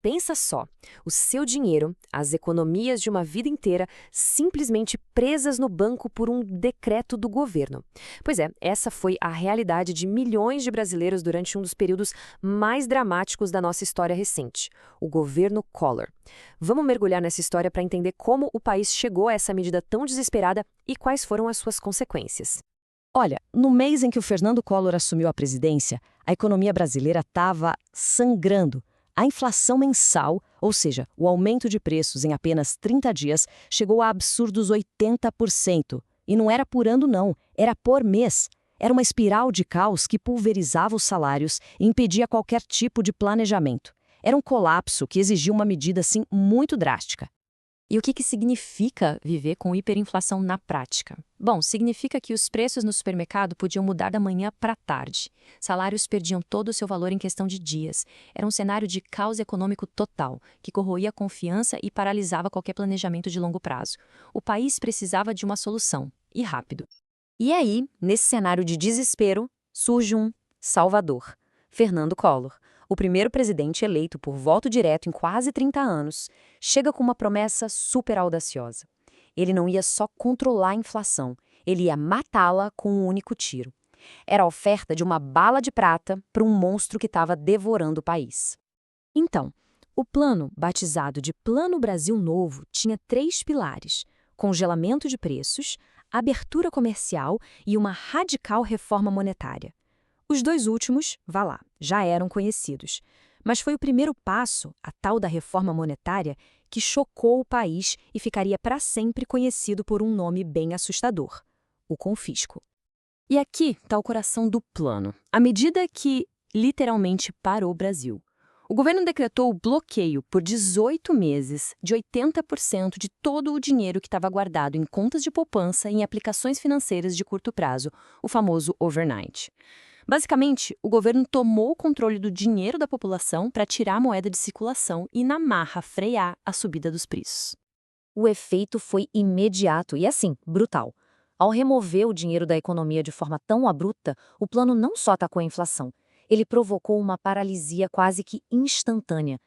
Pensa só, o seu dinheiro, as economias de uma vida inteira, simplesmente presas no banco por um decreto do governo. Pois é, essa foi a realidade de milhões de brasileiros durante um dos períodos mais dramáticos da nossa história recente, o governo Collor. Vamos mergulhar nessa história para entender como o país chegou a essa medida tão desesperada e quais foram as suas consequências. Olha, no mês em que o Fernando Collor assumiu a presidência, a economia brasileira estava sangrando. A inflação mensal, ou seja, o aumento de preços em apenas 30 dias, chegou a absurdos 80%. E não era por ano, não, era por mês. Era uma espiral de caos que pulverizava os salários e impedia qualquer tipo de planejamento. Era um colapso que exigia uma medida, assim, muito drástica. E o que significa viver com hiperinflação na prática? Bom, significa que os preços no supermercado podiam mudar da manhã para a tarde. Salários perdiam todo o seu valor em questão de dias. Era um cenário de caos econômico total, que corroía a confiança e paralisava qualquer planejamento de longo prazo. O país precisava de uma solução, e rápido. E aí, nesse cenário de desespero, surge um salvador, Fernando Collor. O primeiro presidente eleito por voto direto em quase 30 anos, chega com uma promessa super audaciosa. Ele não ia só controlar a inflação, ele ia matá-la com um único tiro. Era a oferta de uma bala de prata para um monstro que estava devorando o país. Então, o plano, batizado de Plano Brasil Novo, tinha 3 pilares: congelamento de preços, abertura comercial e uma radical reforma monetária. Os 2 últimos, vá lá, já eram conhecidos. Mas foi o primeiro passo, a tal da reforma monetária, que chocou o país e ficaria para sempre conhecido por um nome bem assustador: o confisco. E aqui está o coração do plano, a medida que literalmente parou o Brasil. O governo decretou o bloqueio por 18 meses de 80% de todo o dinheiro que estava guardado em contas de poupança e em aplicações financeiras de curto prazo, o famoso overnight. Basicamente, o governo tomou o controle do dinheiro da população para tirar a moeda de circulação e, na marra, frear a subida dos preços. O efeito foi imediato e, assim, brutal. Ao remover o dinheiro da economia de forma tão abrupta, o plano não só atacou a inflação, ele provocou uma paralisia quase que instantânea.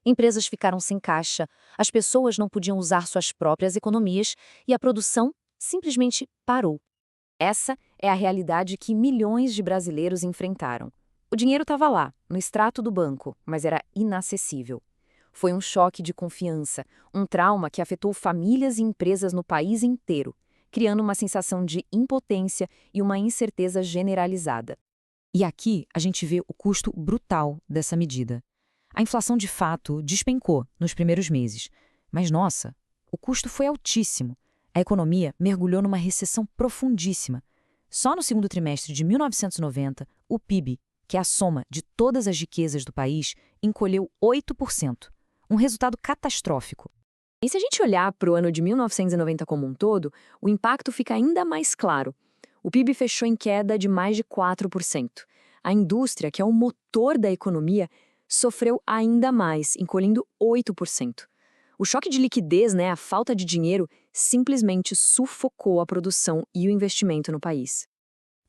Empresas ficaram sem caixa, as pessoas não podiam usar suas próprias economias e a produção simplesmente parou. Essa é a realidade que milhões de brasileiros enfrentaram. O dinheiro estava lá, no extrato do banco, mas era inacessível. Foi um choque de confiança, um trauma que afetou famílias e empresas no país inteiro, criando uma sensação de impotência e uma incerteza generalizada. E aqui a gente vê o custo brutal dessa medida. A inflação, de fato, despencou nos primeiros meses. Mas, nossa, o custo foi altíssimo. A economia mergulhou numa recessão profundíssima. Só no segundo trimestre de 1990, o PIB, que é a soma de todas as riquezas do país, encolheu 8%. Um resultado catastrófico. E se a gente olhar para o ano de 1990 como um todo, o impacto fica ainda mais claro. O PIB fechou em queda de mais de 4%. A indústria, que é o motor da economia, sofreu ainda mais, encolhendo 8%. O choque de liquidez, a falta de dinheiro, simplesmente sufocou a produção e o investimento no país.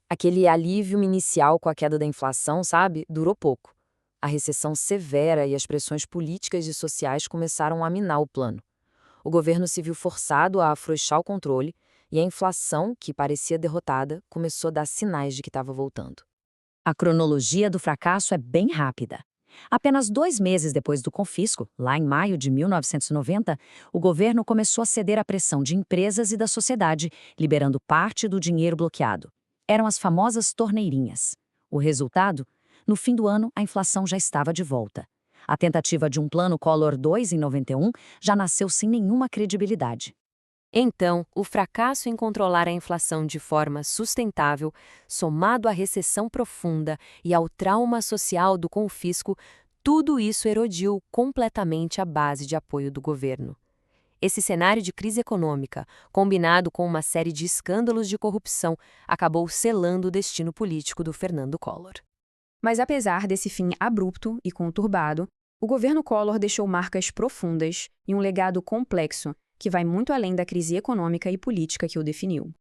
Aquele alívio inicial com a queda da inflação, sabe, durou pouco. A recessão severa e as pressões políticas e sociais começaram a minar o plano. O governo se viu forçado a afrouxar o controle e a inflação, que parecia derrotada, começou a dar sinais de que estava voltando. A cronologia do fracasso é bem rápida. Apenas 2 meses depois do confisco, lá em maio de 1990, o governo começou a ceder à pressão de empresas e da sociedade, liberando parte do dinheiro bloqueado. Eram as famosas torneirinhas. O resultado? No fim do ano, a inflação já estava de volta. A tentativa de um plano Collor II em 91 já nasceu sem nenhuma credibilidade. Então, o fracasso em controlar a inflação de forma sustentável, somado à recessão profunda e ao trauma social do confisco, tudo isso erodiu completamente a base de apoio do governo. Esse cenário de crise econômica, combinado com uma série de escândalos de corrupção, acabou selando o destino político do Fernando Collor. Mas apesar desse fim abrupto e conturbado, o governo Collor deixou marcas profundas e um legado complexo, que vai muito além da crise econômica e política que o definiu.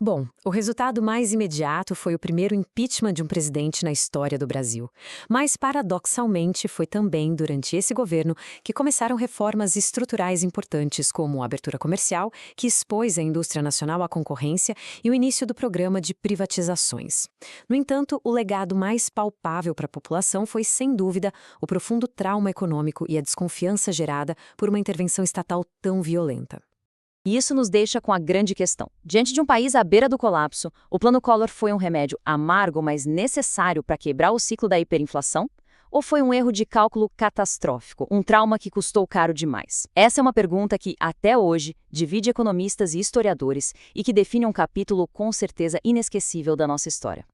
Bom, o resultado mais imediato foi o primeiro impeachment de um presidente na história do Brasil. Mas, paradoxalmente, foi também durante esse governo que começaram reformas estruturais importantes, como a abertura comercial, que expôs a indústria nacional à concorrência, e o início do programa de privatizações. No entanto, o legado mais palpável para a população foi, sem dúvida, o profundo trauma econômico e a desconfiança gerada por uma intervenção estatal tão violenta. E isso nos deixa com a grande questão. Diante de um país à beira do colapso, o Plano Collor foi um remédio amargo, mas necessário para quebrar o ciclo da hiperinflação? Ou foi um erro de cálculo catastrófico, um trauma que custou caro demais? Essa é uma pergunta que, até hoje, divide economistas e historiadores e que define um capítulo com certeza inesquecível da nossa história.